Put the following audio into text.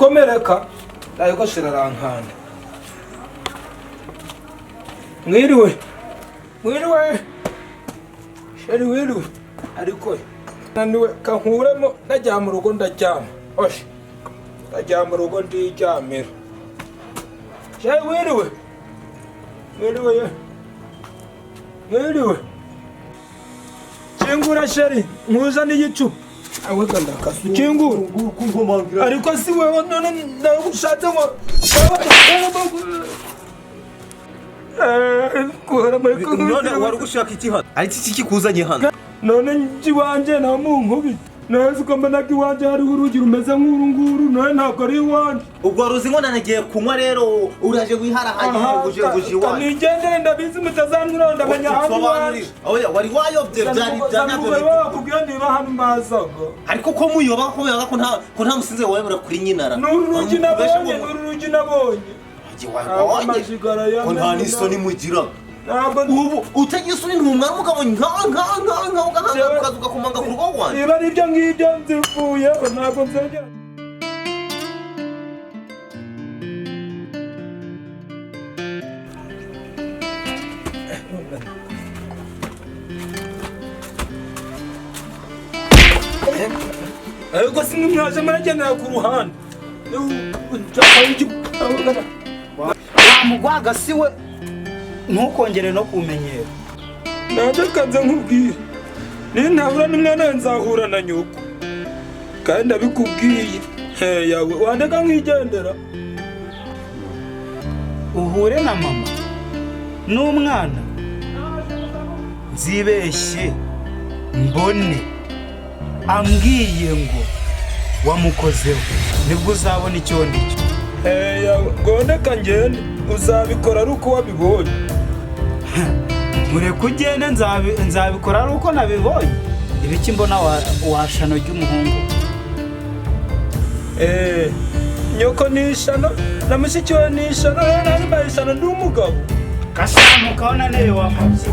komereka ariko shirarankanda mwiriwe sheri wiriwe ariko naniwe kankuremo najya mu rugo ndaryama oshi najya mu rugo ndiryamira sheri wiriwe Chingura sheri nkuzana igicupa awe kandakasu chingura ariko si wewe none ndagushatse ngo none wari gushaka iki hano ari iki kikuzanye hano none njiwanje na munkubi neza ko mbona ko iwanje hari urugi rumeze nk'urunguru none ntabwo ari iwanje ubwo ruzi ngo nanagiye kunywa rero uraje wiharahanye uje iwanje nigendere ndabizi mutazanura ndamenya hano oya wari wayobye byari byanyabye bakubwiye niba hano mbazaga ariko ko muyoba ko nta musinze wayobora kuri nyinara n'urugi nabonye ko nta n'isoni mugira ubu utagiye usuri ntumwara umugabo nkaho ukaza ugakomanga ku rugo rwanjye niba ari ibyo ngibyo nzivuye ntabwo nzongera ariko sinumwaje maragendera ku ruhande wamugwaga siwe ntukongere no kumenyera nanjye kanze nkubwire nintabura n'umwana nzahura na nyoko kandi ndabikubwiye yawe wandeka nkigendera uhure na mama n'umwana nzibeshye mbone ambwiye ngo wamukozeho nibwo uzabona icyo ndicyo yawe ngondeka ngende uzabikora ari uko wabibonye mureke ugende nzabikora ari uko nabibonye ibiki mbona washano ry'umuhungu nyoko ni ishano na mushiki we ni ishano rero nambaye ishano ndi umugabo kashamuka ubona niyo wamabye